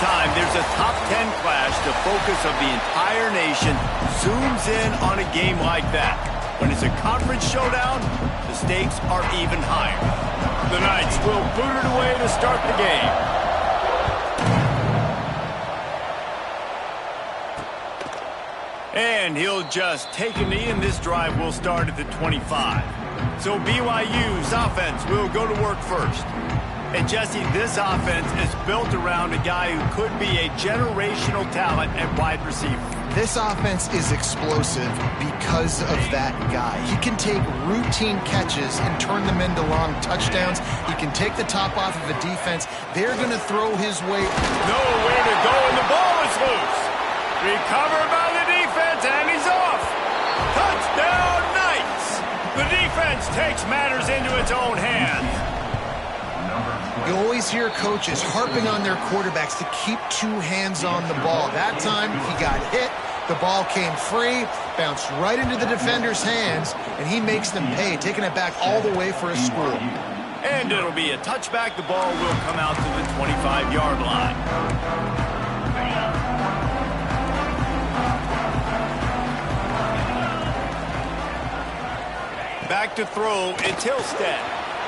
time there's a top 10 clash, the focus of the entire nation zooms in on a game like that. When it's a conference showdown, the stakes are even higher. The Knights will boot it away to start the game. And he'll just take a knee, and this drive will start at the 25. So BYU's offense will go to work first. And Jesse, this offense is built around a guy who could be a generational talent at wide receiver. This offense is explosive because of that guy. He can take routine catches and turn them into long touchdowns. He can take the top off of a defense. They're going to throw his way. Nowhere to go, and the ball is loose. Recovered by the defense, and he's off. Touchdown, Knights! The defense takes matters into its own hands. You always hear coaches harping on their quarterbacks to keep two hands on the ball. That time, he got hit. The ball came free, bounced right into the defender's hands, and he makes them pay, taking it back all the way for a score. And it'll be a touchback. The ball will come out to the 25-yard line. Back to throw, it's Hillstead.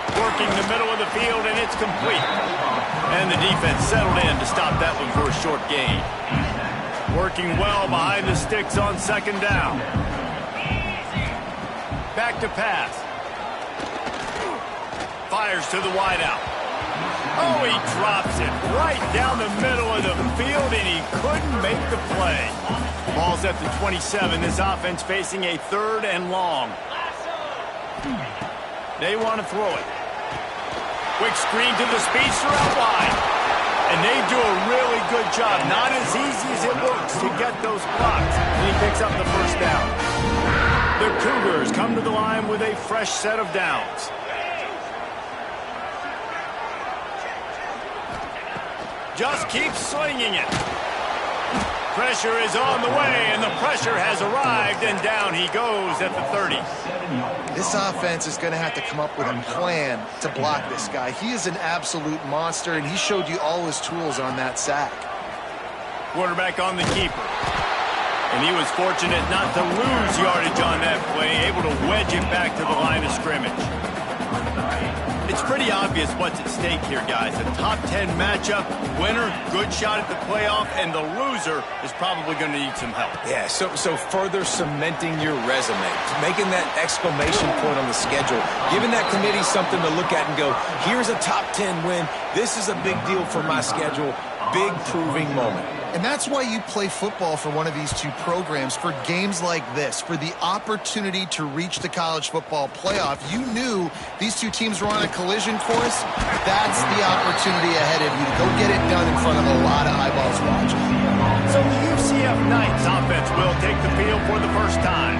Working the middle of the field, and it's complete. And the defense settled in to stop that one for a short gain. Working well behind the sticks on second down. Back to pass. Fires to the wideout. Oh, he drops it right down the middle of the field, and he couldn't make the play. Ball's at the 27. This offense facing a 3rd and long. They want to throw it. Quick screen to the speedster out wide. And they do a really good job. Not as easy as it looks to get those blocks. And he picks up the first down. The Cougars come to the line with a fresh set of downs. Just keep slinging it. Pressure is on the way, and the pressure has arrived, and down he goes at the 30. This offense is going to have to come up with a plan to block this guy. He is an absolute monster, and he showed you all his tools on that sack. Quarterback on the keeper. And he was fortunate not to lose yardage on that play, able to wedge it back to the line of scrimmage. It's pretty obvious what's at stake here, guys. A top 10 matchup, winner, good shot at the playoff, and the loser is probably going to need some help. Yeah, so further cementing your resume, making that exclamation point on the schedule, giving that committee something to look at and go, here's a top 10 win. This is a big deal for my schedule. Big proving moment. And that's why you play football for one of these two programs, for games like this, for the opportunity to reach the college football playoff. You knew these two teams were on a collision course. That's the opportunity ahead of you to go get it done in front of a lot of eyeballs watching. So the UCF Knights offense will take the field for the first time.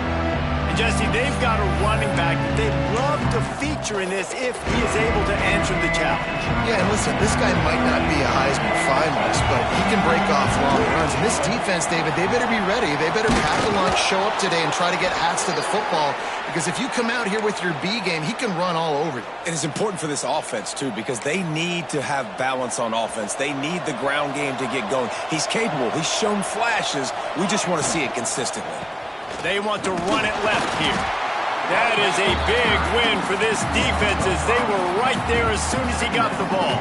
And Jesse, they've got a running back that they'd love to feature in this if he is able to answer the challenge. Yeah, and listen, this guy might not be a Heisman finalist, but he can break off long runs. And this defense, David, they better be ready. They better pack a lunch, show up today, and try to get hats to the football. Because if you come out here with your B game, he can run all over you. And it's important for this offense, too, because they need to have balance on offense. They need the ground game to get going. He's capable. He's shown flashes. We just want to see it consistently. They want to run it left here. That is a big win for this defense as they were right there as soon as he got the ball.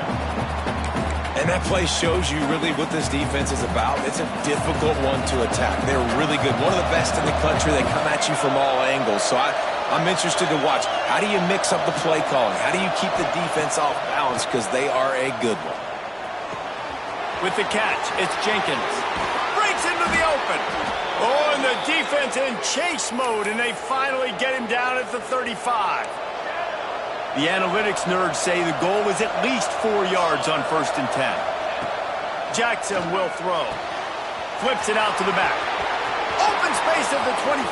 And that play shows you really what this defense is about. It's a difficult one to attack. They're really good. One of the best in the country. They come at you from all angles. So I'm interested to watch. How do you mix up the play calling? How do you keep the defense off balance? Because they are a good one. With the catch, it's Jenkins. Breaks into the open. Oh, and the defense in chase mode, and they finally get him down at the 35. The analytics nerds say the goal is at least 4 yards on 1st and 10. Jackson will throw. Flips it out to the back. Open space at the 25.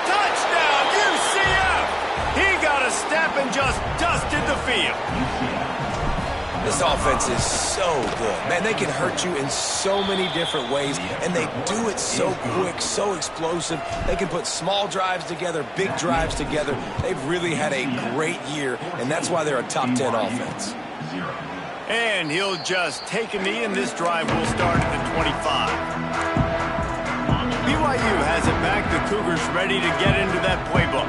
Touchdown, UCF! He got a step and just dusted the field. This offense is so good. Man, they can hurt you in so many different ways, and they do it so quick, so explosive. They can put small drives together, big drives together. They've really had a great year, and that's why they're a top 10 offense. And he'll just take a knee, and this drive will start at the 25. BYU has it back. The Cougars ready to get into that playbook.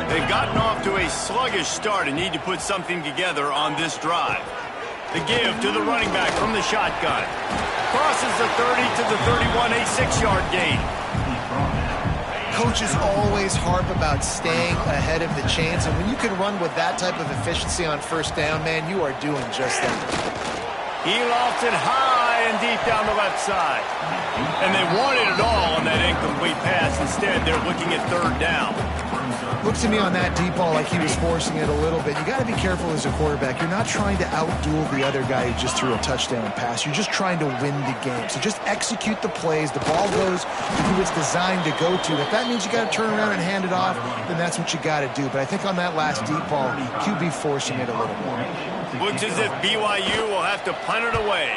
They've gotten off to a sluggish start and need to put something together on this drive. The give to the running back from the shotgun. Crosses the 30 to the 31, a 6-yard gain. Coaches always harp about staying ahead of the chains, and when you can run with that type of efficiency on first down, man, you are doing just that. He lofts it high and deep down the left side. And they wanted it all on that incomplete pass. Instead, they're looking at third down. Looked to me on that deep ball like he was forcing it a little bit. You got to be careful as a quarterback. You're not trying to outduel the other guy who just threw a touchdown pass. You're just trying to win the game. So just execute the plays. The ball goes to who it's designed to go to. If that means you got to turn around and hand it off, then that's what you got to do. But I think on that last deep ball, QB forcing it a little more. Looks as if BYU will have to punt it away.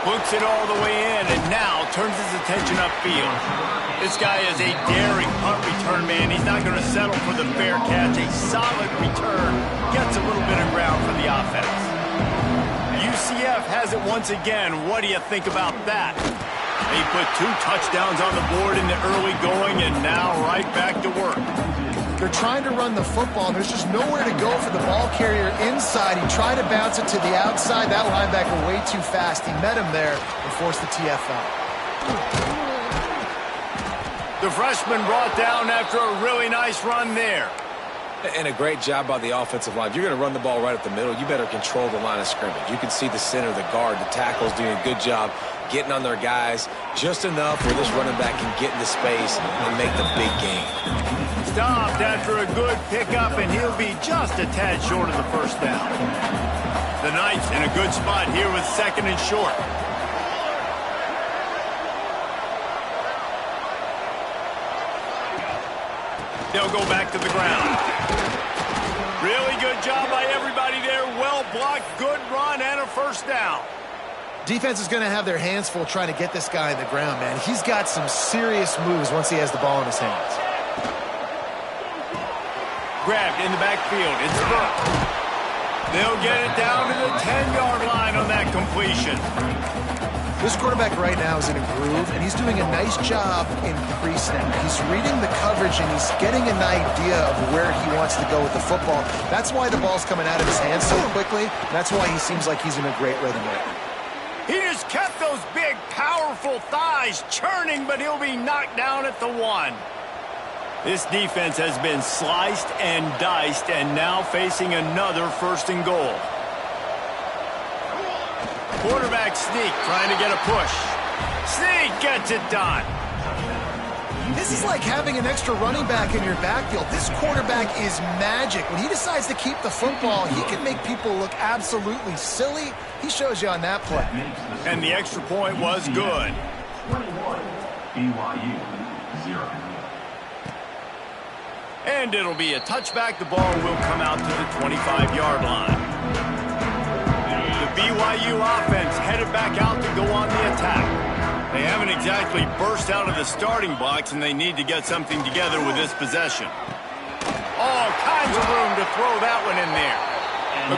Looks it all the way in, and now turns his attention upfield. This guy is a daring punt return man. He's not going to settle for the fair catch. A solid return. Gets a little bit of ground for the offense. UCF has it once again. What do you think about that? They put 2 touchdowns on the board in the early going, and now right back to work. They're trying to run the football. There's just nowhere to go for the ball carrier inside. He tried to bounce it to the outside. That linebacker way too fast. He met him there and forced the TFL. The freshman brought down after a really nice run there. And a great job by the offensive line. If you're going to run the ball right up the middle, you better control the line of scrimmage. You can see the center, the guard, the tackles doing a good job getting on their guys just enough where this running back can get into space and make the big gain. Stopped after a good pickup, and he'll be just a tad short of the first down. The Knights in a good spot here with 2nd and short. They'll go back to the ground. Really good job by everybody there. Well blocked, good run, and a first down. Defense is going to have their hands full trying to get this guy in the ground, man. He's got some serious moves once he has the ball in his hands. Grabbed in the backfield. It's Burke. They'll get it down to the 10-yard line on that completion. This quarterback right now is in a groove, and he's doing a nice job in pre-snap. He's reading the coverage, and he's getting an idea of where he wants to go with the football. That's why the ball's coming out of his hands so quickly. That's why he seems like he's in a great rhythm right now. He just kept those big, powerful thighs churning, but he'll be knocked down at the 1. This defense has been sliced and diced, and now facing another 1st and goal. Quarterback sneak, trying to get a push. Sneak gets it done. This is like having an extra running back in your backfield. This quarterback is magic. When he decides to keep the football, he can make people look absolutely silly. He shows you on that play. And the extra point was good. 21, BYU, 0. And it'll be a touchback. The ball will come out to the 25-yard line. The BYU offense headed back out to go on the attack. They haven't exactly burst out of the starting blocks, and they need to get something together with this possession. All kinds of room to throw that one in there.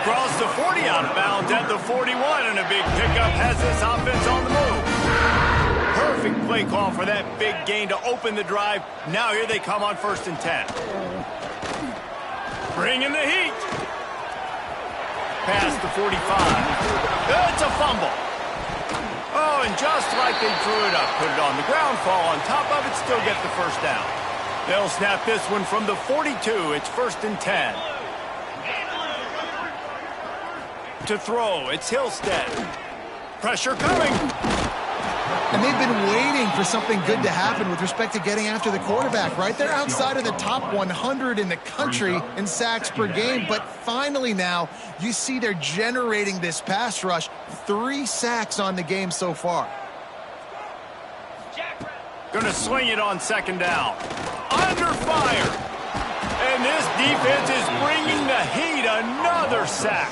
Across the 40 out of bounds at the 41, and a big pickup has this offense on the move. Perfect play call for that big gain to open the drive. Now here they come on 1st and 10. Bringing the heat. Past the 45. It's a fumble. Oh, and just like they drew it up, put it on the ground, fall on top of it, still get the first down. They'll snap this one from the 42. It's 1st and 10. To throw, it's Hillstead. Pressure coming. And they've been waiting for something good to happen with respect to getting after the quarterback, right? They're outside of the top 100 in the country in sacks per game, but finally now you see they're generating this pass rush. 3 sacks on the game so far. Gonna swing it on 2nd down. Under fire. And this defense is bringing the heat. Another sack.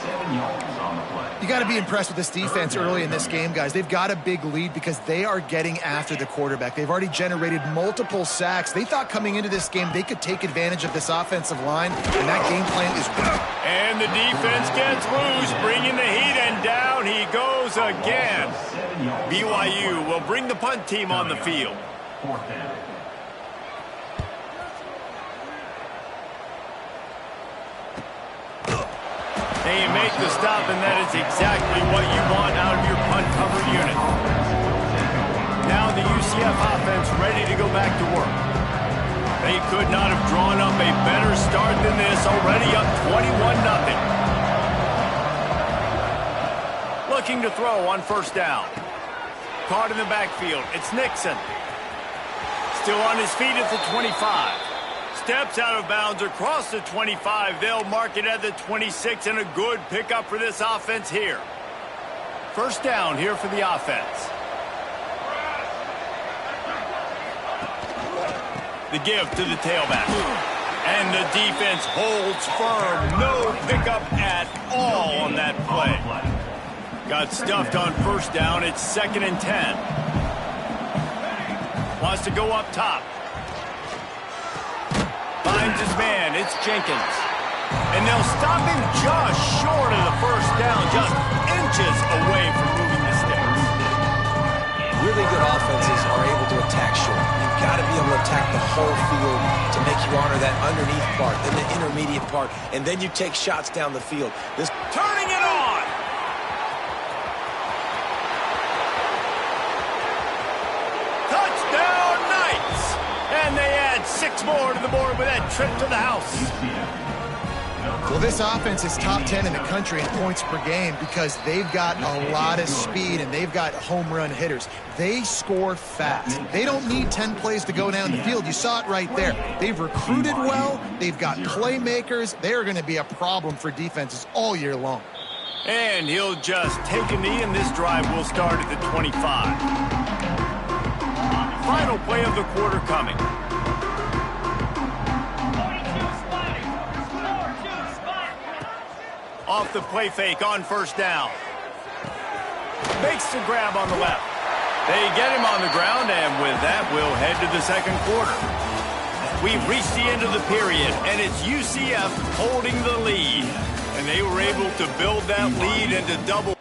You got to be impressed with this defense early in this game, guys. They've got a big lead because they are getting after the quarterback. They've already generated multiple sacks. They thought coming into this game they could take advantage of this offensive line, and that game plan is working. And the defense gets loose, bringing the heat, and down he goes again. BYU will bring the punt team on the field. Fourth down. They make the stop, and that is exactly what you want out of your punt cover unit. Now the UCF offense ready to go back to work. They could not have drawn up a better start than this, already up 21-0. Looking to throw on first down. Caught in the backfield. It's Nixon. Still on his feet at the 25. Steps out of bounds across the 25. They'll mark it at the 26, and a good pickup for this offense here. First down here for the offense. The give to the tailback. And the defense holds firm. No pickup at all on that play. Got stuffed on first down. It's 2nd and 10. Wants to go up top. Finds his man. It's Jenkins. And they'll stop him just short of the first down, just inches away from moving the sticks. Really good offenses are able to attack short. You've got to be able to attack the whole field to make you honor that underneath part, then the intermediate part, and then you take shots down the field. This Turning it on! Touchdown Knights! And they add 6 more to the board with that trip to the house. Well, this offense is top 10 in the country in points per game because they've got a lot of speed and they've got home run hitters. They score fast. They don't need 10 plays to go down the field. You saw it right there. They've recruited well. They've got playmakers. They are going to be a problem for defenses all year long. And he'll just take a knee, and this drive will start at the 25. Final play of the quarter coming. Off the play fake on first down. Makes the grab on the left. They get him on the ground, and with that, we'll head to the second quarter. We've reached the end of the period, and it's UCF holding the lead. And they were able to build that lead into double.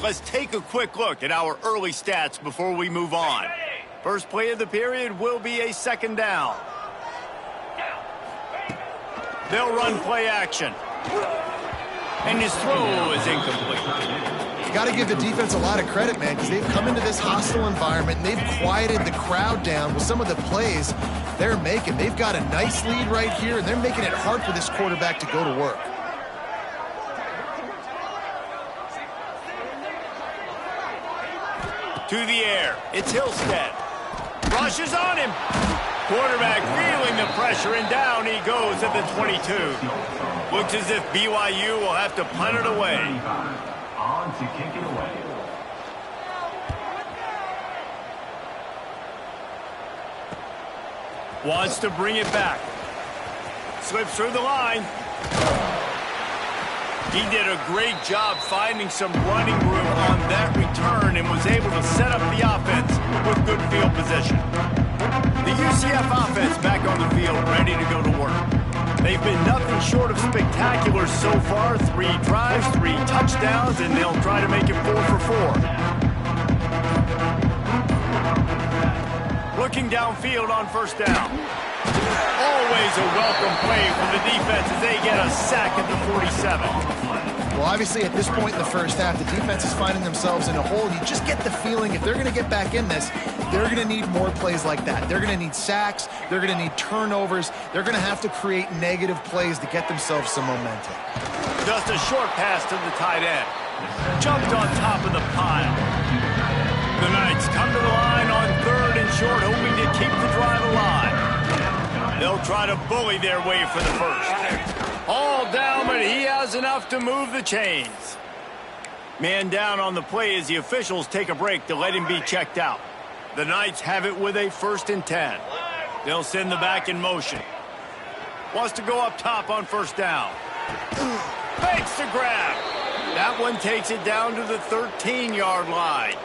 Let's take a quick look at our early stats before we move on. First play of the period will be a second down. They'll run play action. And his throw is incomplete. Got to give the defense a lot of credit, man, because they've come into this hostile environment and they've quieted the crowd down with some of the plays They've got a nice lead right here, and they're making it hard for this quarterback to go to work. To the air. It's Hillstead. Rushes on him. Quarterback feeling the pressure, and down he goes at the 22. Looks as if BYU will have to punt it away. On to kick it away. Wants to bring it back. Slips through the line. He did a great job finding some running room on that return and was able to set up the offense with good field position. The UCF offense back on the field, ready to go to work. They've been nothing short of spectacular so far. 3 drives, 3 touchdowns, and they'll try to make it 4 for 4. Looking downfield on first down. Always a welcome play from the defense as they get a sack at the 47. Well, obviously, at this point in the first half, the defense is finding themselves in a hole. You just get the feeling if they're going to get back in this, they're going to need more plays like that. They're going to need sacks. They're going to need turnovers. They're going to have to create negative plays to get themselves some momentum. Just a short pass to the tight end. Jumped on top of the pile. The Knights come to the line on 3rd and short, hoping to keep the drive alive. They'll try to bully their way for the first. All down, but he has enough to move the chains. Man down on the play as the officials take a break to let him be checked out. The Knights have it with a 1st and 10. They'll send the back in motion. Wants to go up top on first down. Fakes the grab. That one takes it down to the 13-yard line.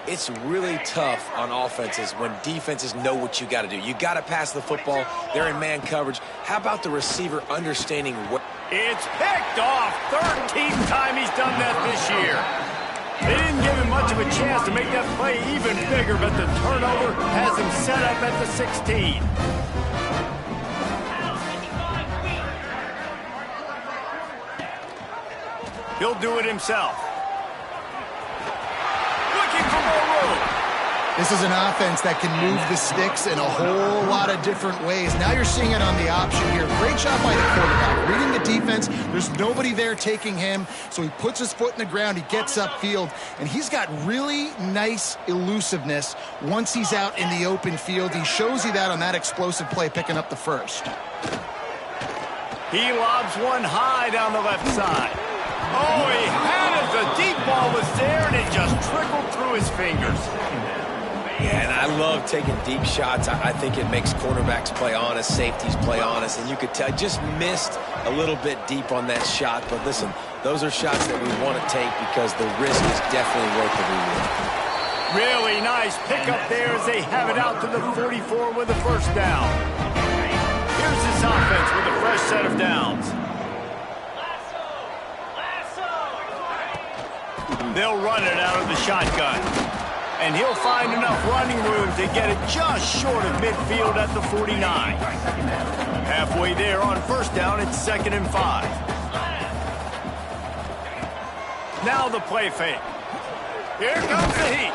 It's really tough on offenses when defenses know what you got to do. You got to pass the football. They're in man coverage. How about the receiver understanding what? It's picked off. 13th time he's done that this year. They didn't give him much of a chance to make that play even bigger, but the turnover has him set up at the 16. He'll do it himself. This is an offense that can move the sticks in a whole lot of different ways. Now you're seeing it on the option here. Great job by the quarterback. Reading the defense, there's nobody there taking him, so he puts his foot in the ground, he gets upfield, and he's got really nice elusiveness once he's out in the open field. He shows you that on that explosive play, picking up the first. He lobs one high down the left side. Oh, he had it. The deep ball was there, and it just trickled through his fingers. Yeah, and I love taking deep shots. I think it makes cornerbacks play honest, safeties play honest, and you could tell just missed a little bit deep on that shot. But listen, those are shots that we want to take because the risk is definitely worth the reward. Really nice pickup there as they have it out to the 44 with the first down. Here's this offense with a fresh set of downs. They'll run it out of the shotgun. And he'll find enough running room to get it just short of midfield at the 49. Halfway there on first down, it's 2nd and 5. Now the play fake. Here comes the heat.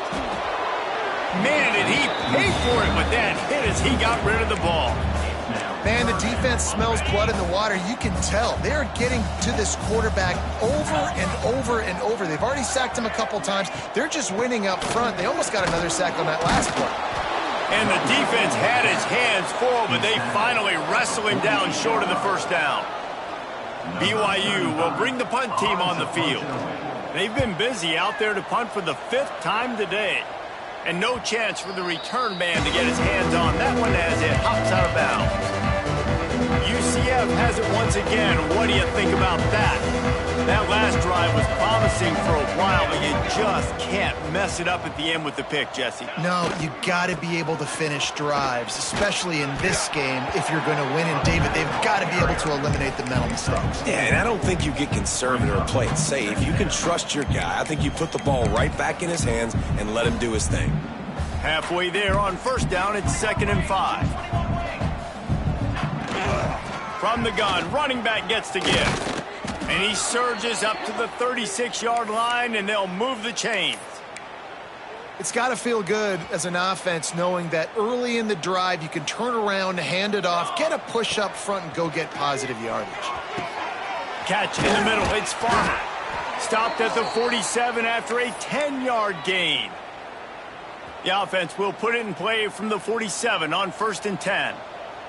Man, did he pay for it with that hit as he got rid of the ball. Man, the defense smells blood in the water. You can tell. They're getting to this quarterback over and over and over. They've already sacked him a couple times. They're just winning up front. They almost got another sack on that last play. And the defense had his hands full, but they finally wrestle him down short of the first down. BYU will bring the punt team on the field. They've been busy out there to punt for the 5th time today. And no chance for the return man to get his hands on that one as it hops out of bounds. UCF has it once again. What do you think about that? That last drive was promising for a while, but you just can't mess it up at the end with the pick, Jesse. No, you got to be able to finish drives, especially in this game if you're going to win. And, David, they've got to be able to eliminate the mental mistakes. Yeah, and I don't think you get conservative or play it safe. You can trust your guy. I think you put the ball right back in his hands and let him do his thing. Halfway there on first down, it's 2nd and 5. From the gun, running back gets to give. And he surges up to the 36-yard line, and they'll move the chains. It's got to feel good as an offense knowing that early in the drive you can turn around, hand it off, get a push up front, and go get positive yardage. Catch in the middle. It's Farmer. Stopped at the 47 after a 10-yard gain. The offense will put it in play from the 47 on 1st and 10.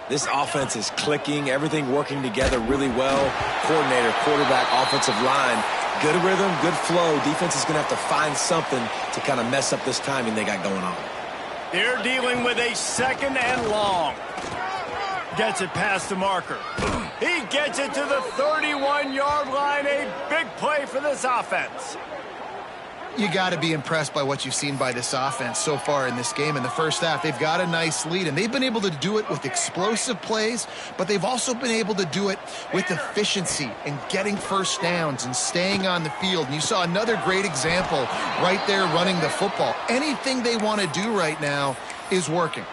This offense is clicking, everything working together really well. Coordinator, quarterback, offensive line, good rhythm, good flow. Defense is going to have to find something to kind of mess up this timing they got going on. They're dealing with a 2nd and long. Gets it past the marker. He gets it to the 31-yard line. A big play for this offense. You got to be impressed by what you've seen by this offense so far in this game. In the first half, they've got a nice lead, and they've been able to do it with explosive plays, but they've also been able to do it with efficiency and getting first downs and staying on the field. And you saw another great example right there running the football. Anything they want to do right now is working.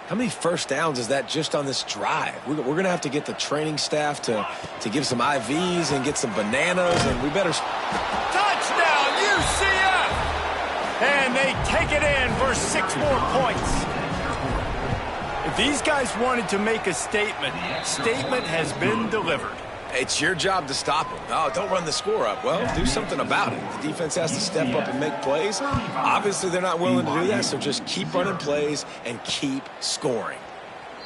How many first downs is that just on this drive? We're going to have to get the training staff to give some IVs and get some bananas, and we better... Touchdown, UCF! And they take it in for 6 more points. If these guys wanted to make a statement has been delivered. It's your job to stop them. Oh, don't run the score up. Well, do something about it. The defense has to step up and make plays. Obviously, they're not willing to do that, so just keep running plays and keep scoring.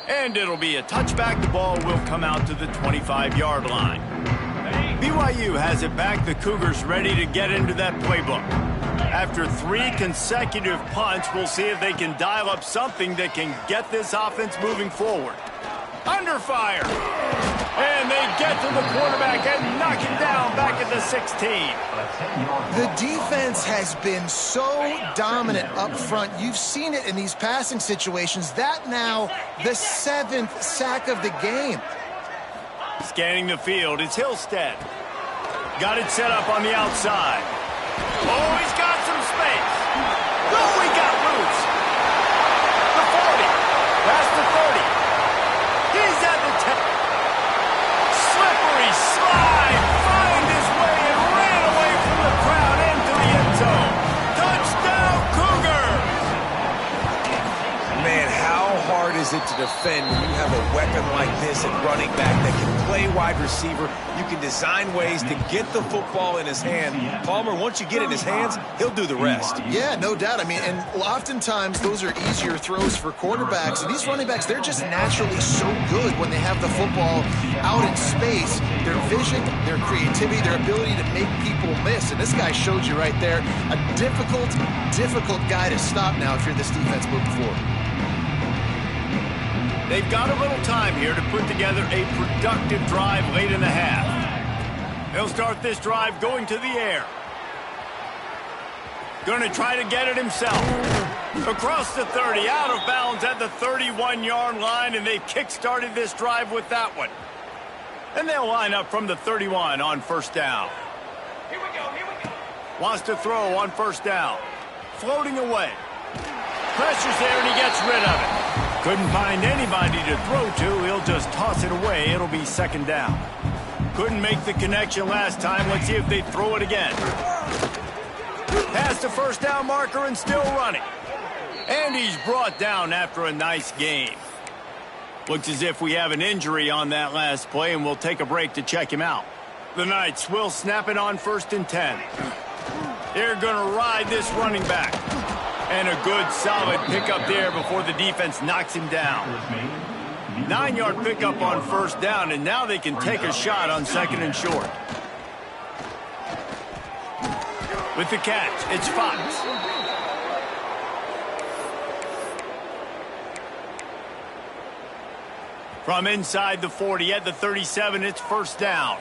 And it'll be a touchback. The ball will come out to the 25-yard line. BYU has it back. The Cougars ready to get into that playbook. After 3 consecutive punts, we'll see if they can dial up something that can get this offense moving forward. Under fire. And they get to the quarterback and knock it down back at the 16. The defense has been so dominant up front. You've seen it in these passing situations. That now the 7th sack of the game. Scanning the field, it's Hillstead. Got it set up on the outside. Oh, he's got some space. Oh, he got loose. The 40. Past the 30. He's at the 10. Slippery slide. Find his way and ran away from the crowd into the end zone. Touchdown, Cougars. Man, how hard is it to defend when you have a weapon like this at running back that can play wide receiver? You can design ways to get the football in his hand. Palmer, once you get it in his hands, he'll do the rest. Yeah, no doubt. I mean, and oftentimes those are easier throws for quarterbacks. And these running backs, they're just naturally so good when they have the football out in space. Their vision, their creativity, their ability to make people miss. And this guy showed you right there a difficult guy to stop now if you're this defense moving forward. They've got a little time here to put together a productive drive late in the half. They'll start this drive going to the air. Going to try to get it himself. Across the 30, out of bounds at the 31-yard line, and they've kick-started this drive with that one. And they'll line up from the 31 on 1st down. Here we go. Wants to throw on 1st down. Floating away. Pressure's there, and he gets rid of it. Couldn't find anybody to throw to. He'll just toss it away. It'll be 2nd down. Couldn't make the connection last time. Let's see if they throw it again. Past the 1st down marker and still running. And he's brought down after a nice game. Looks as if we have an injury on that last play, and we'll take a break to check him out. The Knights will snap it on 1st and 10. They're going to ride this running back. And a good, solid pickup there before the defense knocks him down. 9-yard pickup on 1st down, and now they can take a shot on 2nd and short. With the catch, it's Fox. From inside the 40 at the 37, it's 1st down.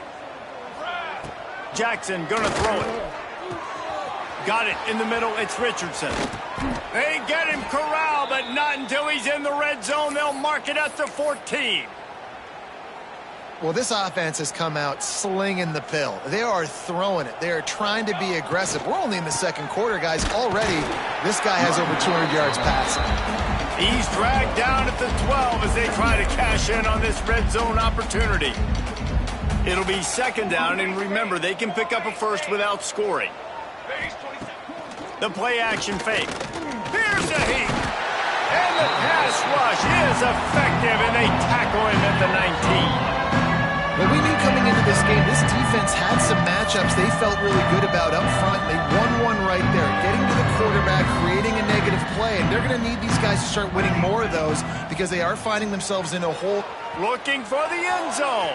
Jackson gonna throw it. Got it in the middle, it's Richardson. They get him corralled, but not until he's in the red zone. They'll mark it at the 14. Well, this offense has come out slinging the pill. They are throwing it. They are trying to be aggressive. We're only in the 2nd quarter, guys. Already, this guy has over 200 yards passing. He's dragged down at the 12 as they try to cash in on this red zone opportunity. It'll be 2nd down, and remember, they can pick up a first without scoring. The play action fake. Here's a heat. And the pass rush is effective, and they tackle him at the 19. Well, we knew coming into this game, this defense had some matchups they felt really good about up front. They won one right there, getting to the quarterback, creating a negative play, and they're going to need these guys to start winning more of those because they are finding themselves in a hole. Looking for the end zone.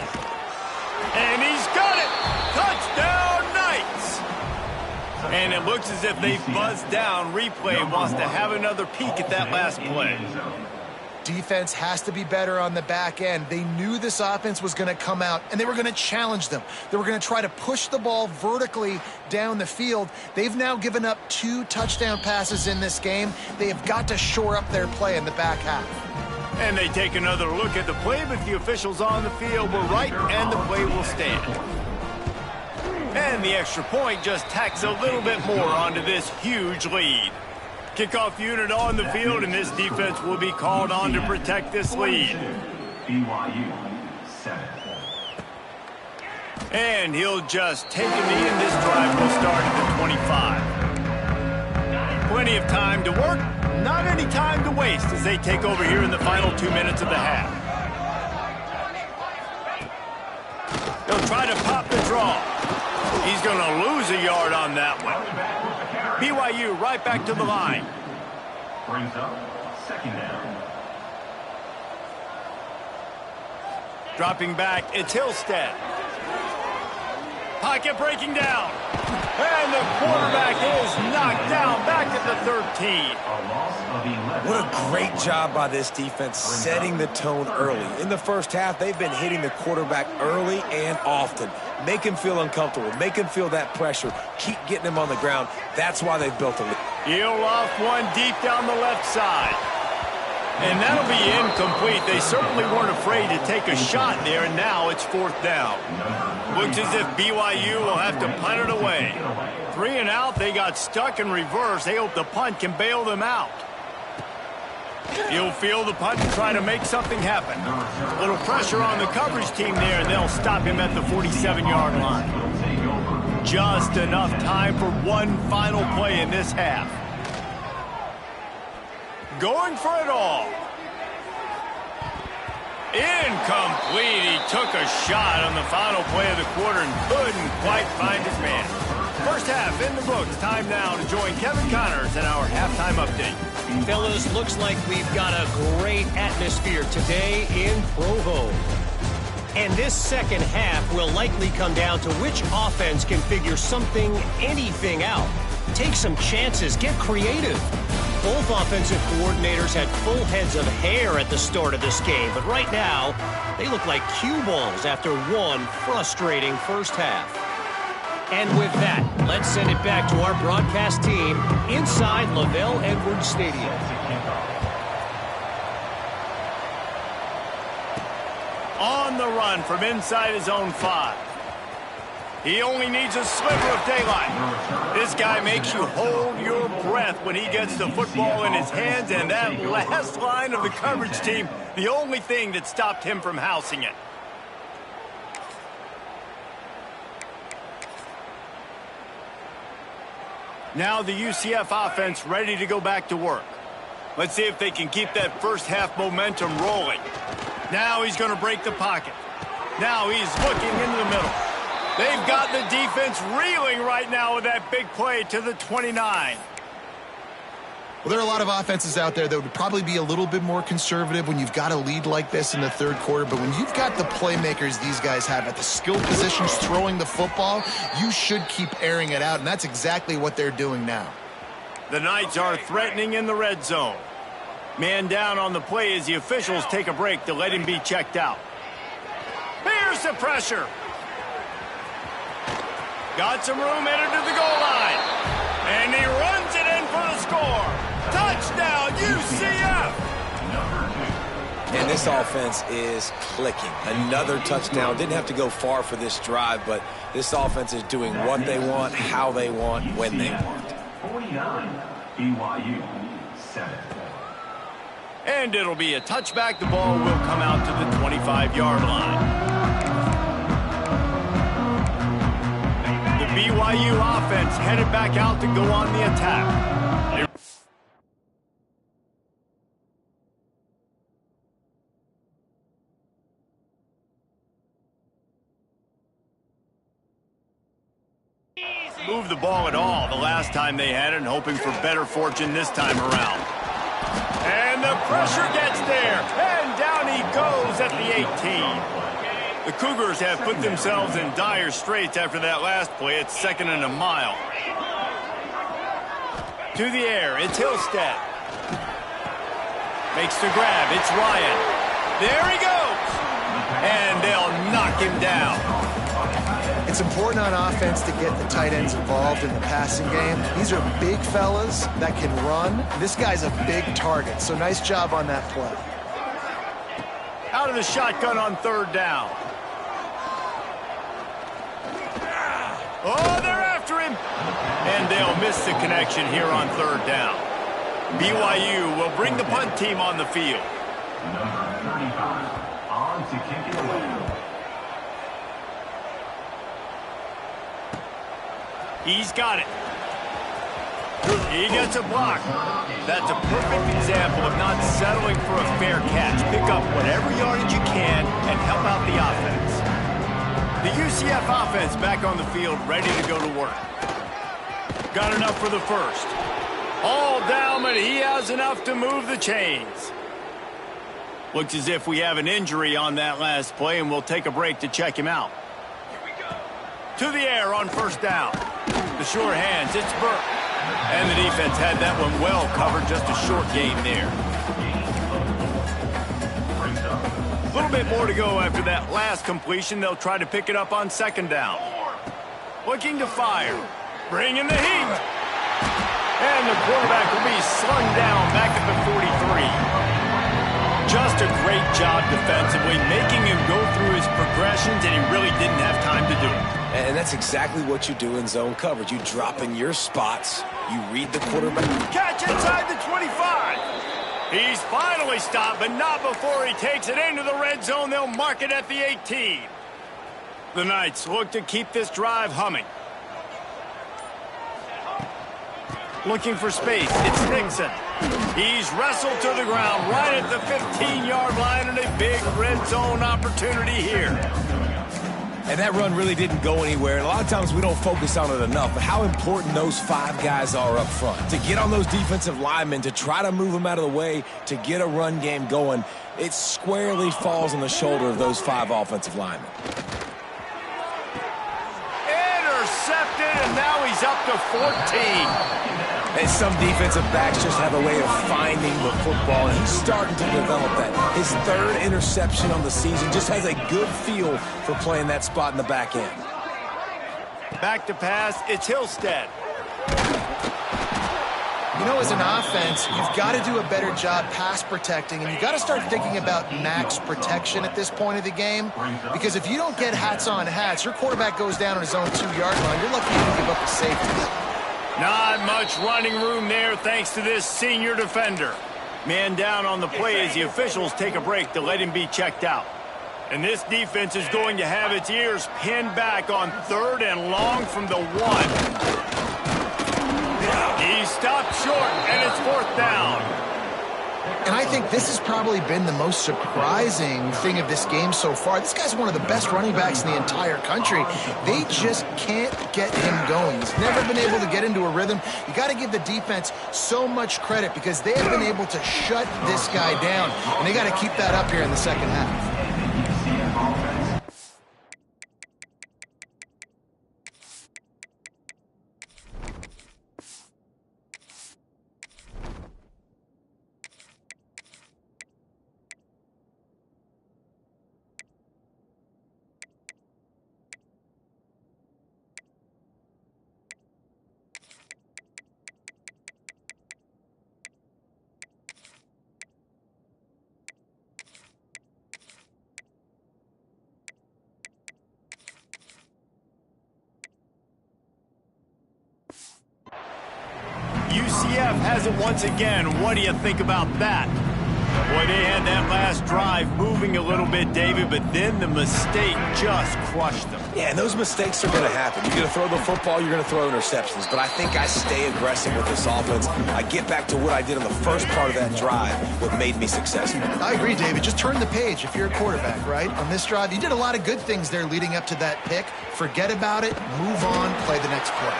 And he's got it. Touchdown, Knights. And it looks as if they buzzed down. Replay wants to have another peek at that last play. Defense has to be better on the back end. They knew this offense was going to come out, and they were going to challenge them. They were going to try to push the ball vertically down the field. They've now given up 2 touchdown passes in this game. They have got to shore up their play in the back half. And they take another look at the play, but the officials on the field were right, and the play will stand. And the extra point just tacks a little bit more onto this huge lead. Kickoff unit on the field, and this defense will be called on to protect this lead. BYU 7. And he'll just take a knee, and this drive will start at the 25. Plenty of time to work, not any time to waste as they take over here in the final 2 minutes of the half. They'll try to pop the draw. He's going to lose a yard on that one. BYU right back to the line. Brings up 2nd down. Dropping back, it's Hillstead. Pocket breaking down. And the quarterback is knocked down back at the 13. A loss of 11. What a great job by this defense setting the tone early. In the first half, they've been hitting the quarterback early and often. Make him feel uncomfortable. Make him feel that pressure. Keep getting him on the ground. That's why they've built a lead. He'll off one deep down the left side. And that'll be incomplete. They certainly weren't afraid to take a shot there, and now it's 4th down. Looks as if BYU will have to punt it away. 3 and out, they got stuck in reverse. They hope the punt can bail them out. He'll field the punt and try to make something happen. A little pressure on the coverage team there, and they'll stop him at the 47-yard line. Just enough time for one final play in this half. Going for it all. Incomplete. He took a shot on the final play of the quarter and couldn't quite find his man. First half in the books. Time now to join Kevin Connors in our halftime update. Fellas, looks like we've got a great atmosphere today in Provo. And this second half will likely come down to which offense can figure something, anything out. Take some chances, get creative. Both offensive coordinators had full heads of hair at the start of this game, but right now, they look like cue balls after one frustrating first half. And with that, let's send it back to our broadcast team inside LaVell Edwards Stadium. On the run from inside his own 5. He only needs a sliver of daylight. This guy makes you hold your breath when he gets the football in his hands, and that last line of the coverage team, the only thing that stopped him from housing it. Now the UCF offense ready to go back to work. Let's see if they can keep that first half momentum rolling. Now he's going to break the pocket. Now he's looking into the middle. They've got the defense reeling right now with that big play to the 29. Well, there are a lot of offenses out there that would probably be a little bit more conservative when you've got a lead like this in the third quarter. But when you've got the playmakers these guys have at the skill positions throwing the football, you should keep airing it out. And that's exactly what they're doing now. The Knights are threatening in the red zone. Man down on the play as the officials take a break to let him be checked out. Here's the pressure. Got some room headed to the goal line. And he runs it in for the score. Touchdown, UCF! And this offense is clicking. Another touchdown. Didn't have to go far for this drive, but this offense is doing what they want, how they want, when they want. 49, BYU 7. And it'll be a touchback. The ball will come out to the 25-yard line. The BYU offense headed back out to go on the attack. Move the ball at all the last time they had it, and hoping for better fortune this time around. And the pressure gets there, and down he goes at the 18. The Cougars have put themselves in dire straits after that last play. It's 2nd and a mile. To the air, it's Hillstead. Makes the grab, it's Ryan. There he goes! And they'll knock him down. It's important on offense to get the tight ends involved in the passing game. These are big fellas that can run. This guy's a big target, so nice job on that play. Out of the shotgun on 3rd down. Oh, they're after him. And they'll miss the connection here on 3rd down. BYU will bring the punt team on the field. Number 35, on to kick it away. He's got it. He gets a block. That's a perfect example of not settling for a fair catch. Pick up whatever yardage you can and help out the offense. The UCF offense back on the field, ready to go to work. Got enough for the first. All down, but he has enough to move the chains. Looks as if we have an injury on that last play, and we'll take a break to check him out. To the air on 1st down. The sure hands, it's Burke. And the defense had that one well covered, just a short game there. A little bit more to go after that last completion. They'll try to pick it up on 2nd down. Looking to fire. Bringing the heat. And the quarterback will be slung down back at the 43. Just a great job defensively, making him go through his progressions, and he really didn't have time to do it. And that's exactly what you do in zone coverage. You drop in your spots, you read the quarterback. Catch inside the 25. He's finally stopped, but not before he takes it into the red zone. They'll mark it at the 18. The Knights look to keep this drive humming. Looking for space, it's Nixon. He's wrestled to the ground right at the 15-yard line, and a big red zone opportunity here. And that run really didn't go anywhere. And a lot of times we don't focus on it enough, but how important those 5 guys are up front. To get on those defensive linemen, to try to move them out of the way, to get a run game going, it squarely falls on the shoulder of those 5 offensive linemen. Intercepted, and now he's up to 14. And some defensive backs just have a way of finding the football, and he's starting to develop that. His 3rd interception on the season, just has a good feel for playing that spot in the back end. Back to pass, it's Hillstead. You know, as an offense, you've got to do a better job pass protecting, and you've got to start thinking about max protection at this point of the game, because if you don't get hats on hats, your quarterback goes down on his own 2-yard line. You're lucky you can give up a safety. Not much running room there thanks to this senior defender. Man down on the play as the officials take a break to let him be checked out. And this defense is going to have its ears pinned back on 3rd and long from the 1. He stopped short, and it's 4th down. And I think this has probably been the most surprising thing of this game so far. This guy's one of the best running backs in the entire country. They just can't get him going. He's never been able to get into a rhythm. You got to give the defense so much credit because they have been able to shut this guy down. And they got to keep that up here in the 2nd half. UCF has it once again. What do you think about that? Boy, they had that last drive moving a little bit, David, but then the mistake just crushed them. Yeah, and those mistakes are going to happen. You're going to throw the football, you're going to throw interceptions. But I think I stay aggressive with this offense. I get back to what I did in the first part of that drive, what made me successful. I agree, David. Just turn the page if you're a quarterback, right? On this drive, you did a lot of good things there leading up to that pick. Forget about it, move on, play the next play.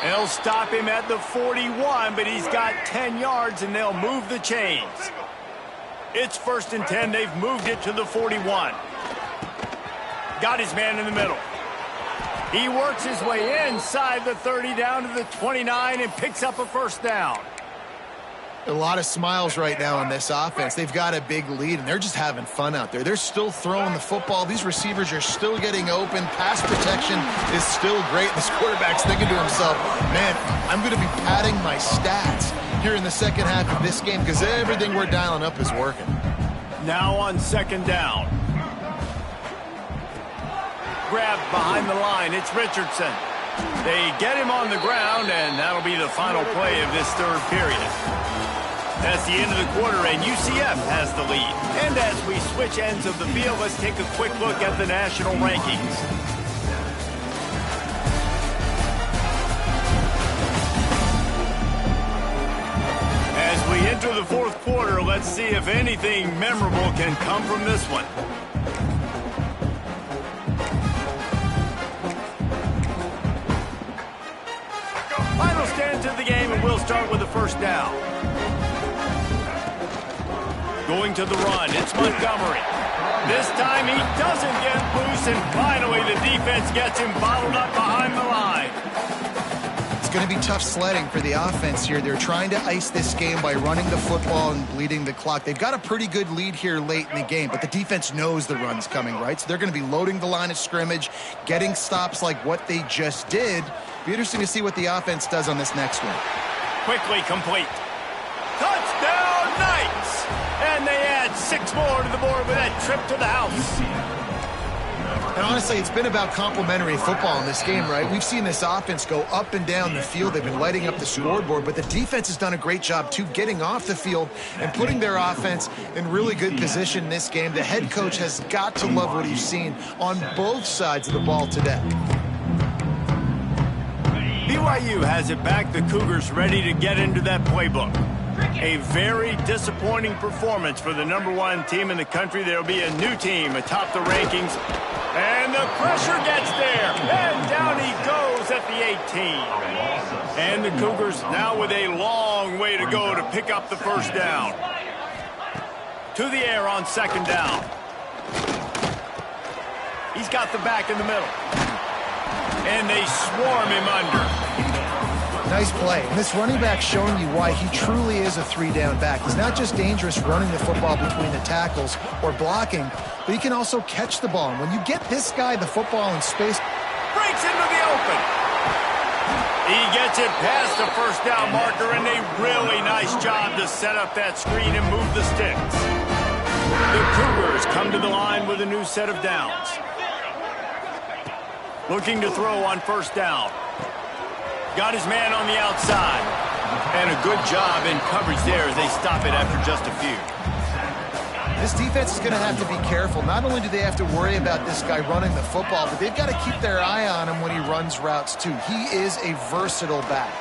They'll stop him at the 41, but he's got 10 yards, and they'll move the chains. It's 1st and 10. They've moved it to the 41. Got his man in the middle. He works his way inside the 30 down to the 29 and picks up a first down. A lot of smiles right now on this offense. They've got a big lead, and they're just having fun out there. They're still throwing the football. These receivers are still getting open. Pass protection is still great. This quarterback's thinking to himself, man, I'm going to be padding my stats here in the second half of this game because everything we're dialing up is working. Now on 2nd down. Grabbed behind the line. It's Richardson. They get him on the ground, and that'll be the final play of this 3rd period. That's the end of the quarter, and UCF has the lead. And as we switch ends of the field, let's take a quick look at the national rankings. As we enter the 4th quarter, let's see if anything memorable can come from this one. Final stand to the game, and we'll start with the 1st down. Going to the run, it's Montgomery. This time he doesn't get loose, and finally the defense gets him bottled up behind the line. It's going to be tough sledding for the offense here. They're trying to ice this game by running the football and bleeding the clock. They've got a pretty good lead here late in the game, but the defense knows the run's coming, right? So they're going to be loading the line of scrimmage, getting stops like what they just did. Be interesting to see what the offense does on this next one. Quickly complete. Touchdown, Knights! And they add 6 more to the board with that trip to the house. And honestly, it's been about complementary football in this game, right? We've seen this offense go up and down the field. They've been lighting up the scoreboard, but the defense has done a great job, too, getting off the field and putting their offense in really good position in this game. The head coach has got to love what he's seen on both sides of the ball today. BYU has it back. The Cougars ready to get into that playbook. A very disappointing performance for the #1 team in the country. There'll be a new team atop the rankings. And the pressure gets there. And down he goes at the 18. And the Cougars now with a long way to go to pick up the first down. To the air on 2nd down. He's got the back in the middle. And they swarm him under. Nice play. And this running back showing you why he truly is a 3-down back. He's not just dangerous running the football between the tackles or blocking, but he can also catch the ball. And when you get this guy the football in space, breaks into the open. He gets it past the first down marker, and a really nice job to set up that screen and move the sticks. The Cougars come to the line with a new set of downs. Looking to throw on 1st down. Got his man on the outside. And a good job in coverage there as they stop it after just a few. This defense is going to have to be careful. Not only do they have to worry about this guy running the football, but they've got to keep their eye on him when he runs routes too. He is a versatile back.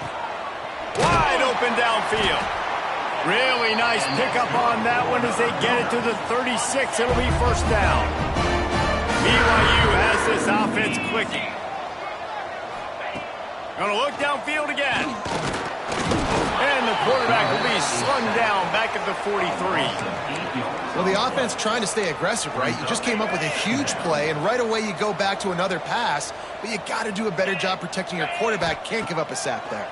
Wide open downfield. Really nice pickup on that one as they get it to the 36. It'll be 1st down. BYU has this offense clicking. Gonna look downfield again. And the quarterback will be slung down back at the 43. Well, the offense trying to stay aggressive, right? You just came up with a huge play, and right away you go back to another pass, but you got to do a better job protecting your quarterback. Can't give up a sack there.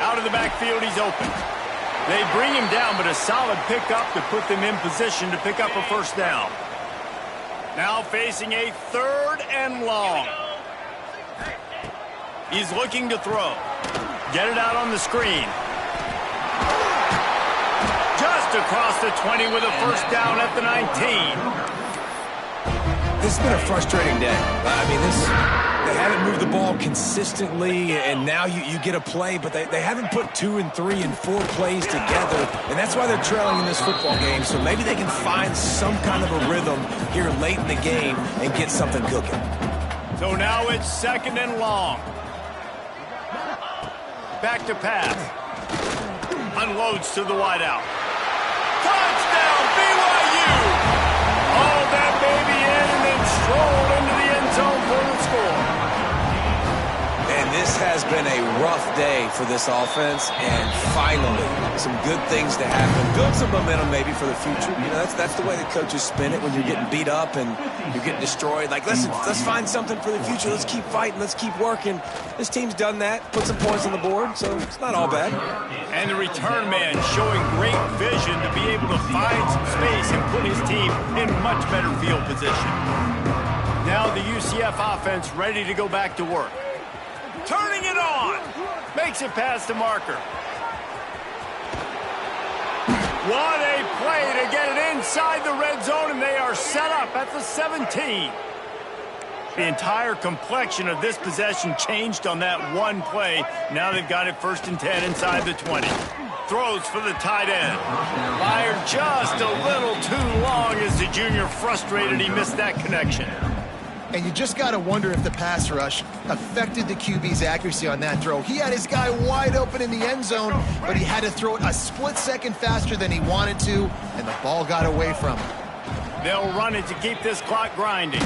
Out of the backfield, he's open. They bring him down, but a solid pickup to put them in position to pick up a 1st down. Now facing a 3rd and long. He's looking to throw. Get it out on the screen. Just across the 20 with a 1st down at the 19. this has been a frustrating day. I mean, they haven't moved the ball consistently, and now you get a play, but they haven't put 2 and 3 and 4 plays together, and that's why they're trailing in this football game. So maybe they can find some kind of a rhythm here late in the game and get something cooking. So now it's 2nd and long. Back to pass. Unloads to the wideout. Touchdown, BYU! All that baby in and then strolled into the end zone for the score. And this has been a rough day for this offense, and finally, some good things to happen. Build some momentum maybe for the future. You know, that's the way the coaches spin it when you're getting beat up and you're getting destroyed. Like, let's find something for the future. Let's keep fighting. Let's keep working. This team's done that, put some points on the board, so it's not all bad. And the return man showing great vision to be able to find some space and put his team in much better field position. Now the UCF offense ready to go back to work. Turning it on. Makes it past the marker. What a play to get it inside the red zone, and they are set up at the 17. The entire complexion of this possession changed on that one play. Now they've got it 1st and 10 inside the 20. Throws for the tight end. Fired just a little too long as the junior frustrated he missed that connection. And you just got to wonder if the pass rush affected the QB's accuracy on that throw. He had his guy wide open in the end zone, but he had to throw it a split second faster than he wanted to, and the ball got away from him. They'll run it to keep this clock grinding.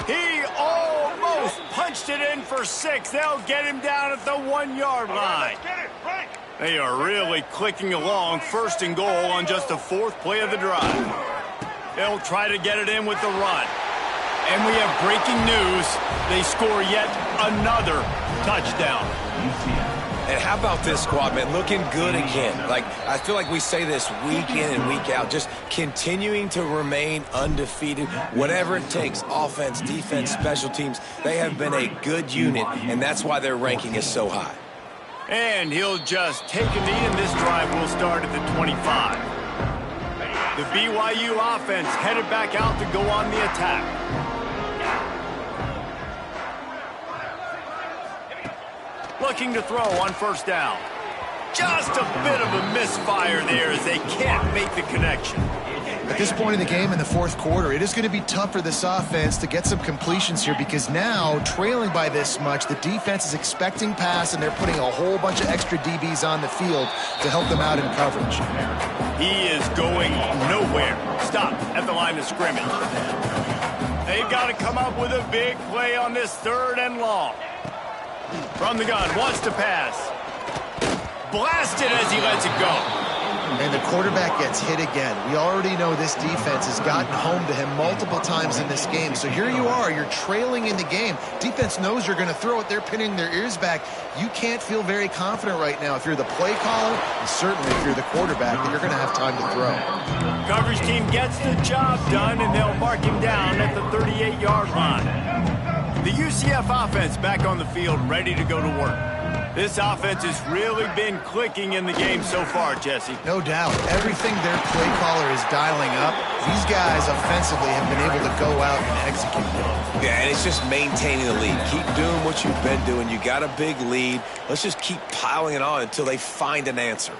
He almost punched it in for 6. They'll get him down at the 1-yard line. They are really clicking along. 1st and goal on just the 4th play of the drive. They'll try to get it in with the run. And we have breaking news. They score yet another touchdown. And how about this squad, man? Looking good again. Like, I feel like we say this week in and week out, just continuing to remain undefeated. Whatever it takes, offense, defense, special teams, they have been a good unit, and that's why their ranking is so high. And he'll just take a knee, and this drive will start at the 25. The BYU offense headed back out to go on the attack. Looking to throw on 1st down. Just a bit of a misfire there as they can't make the connection. At this point in the game in the 4th quarter, it is going to be tough for this offense to get some completions here because now, trailing by this much, the defense is expecting pass and they're putting a whole bunch of extra DBs on the field to help them out in coverage. He is going nowhere. Stop at the line of scrimmage. They've got to come up with a big play on this 3rd and long. From the gun, wants to pass. Blasted as he lets it go. And the quarterback gets hit again. We already know this defense has gotten home to him multiple times in this game. So here you are, you're trailing in the game. Defense knows you're going to throw it. They're pinning their ears back. You can't feel very confident right now if you're the play caller, and certainly if you're the quarterback, that you're going to have time to throw. Coverage team gets the job done, and they'll mark him down at the 38-yard line. The UCF offense back on the field, ready to go to work. This offense has really been clicking in the game so far, Jesse. No doubt. Everything their play caller is dialing up, these guys offensively have been able to go out and execute. Yeah, and it's just maintaining the lead. Keep doing what you've been doing. You got a big lead. Let's just keep piling it on until they find an answer.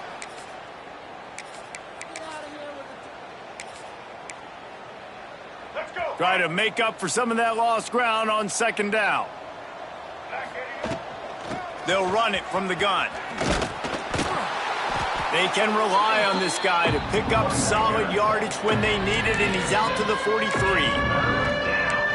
Try to make up for some of that lost ground on 2nd down. They'll run it from the gun. They can rely on this guy to pick up solid yardage when they need it, and he's out to the 43.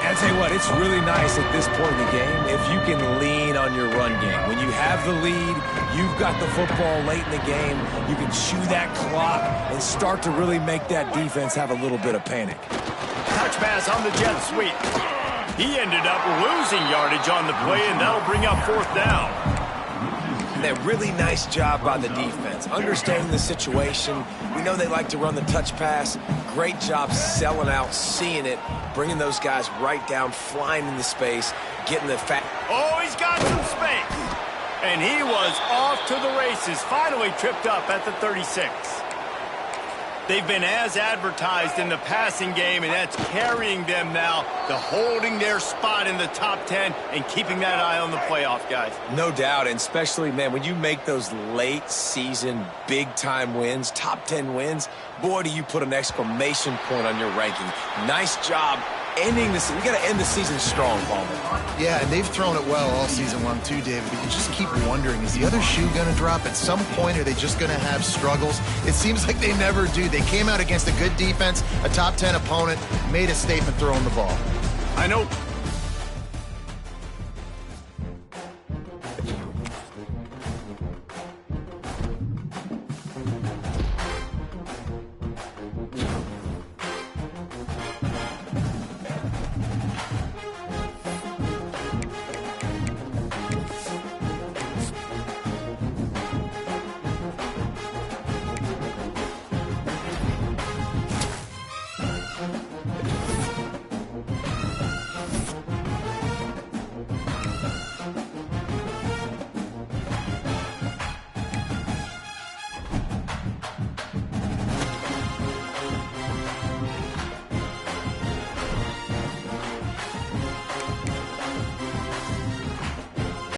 I'll tell you what, it's really nice at this point in the game if you can lean on your run game. When you have the lead, you've got the football late in the game, you can chew that clock and start to really make that defense have a little bit of panic. Touch pass on the jet sweep. He ended up losing yardage on the play, and that'll bring up 4th down. That really nice job by the defense, understanding the situation. We know they like to run the touch pass. Great job selling out, seeing it, bringing those guys right down, flying into space, getting the fat. Oh, he's got some space. And he was off to the races, finally tripped up at the 36. They've been as advertised in the passing game, and that's carrying them now to holding their spot in the top 10 and keeping that eye on the playoff, guys. No doubt, and especially, man, when you make those late-season big-time wins, top 10 wins, boy, do you put an exclamation point on your ranking. Nice job ending this. We got to end the season strong, Palmer. Yeah, and they've thrown it well all season long too, David. But you just keep wondering, is the other shoe going to drop at some point? Are they just going to have struggles? It seems like they never do. They came out against a good defense, a top 10 opponent, made a statement throwing the ball. I know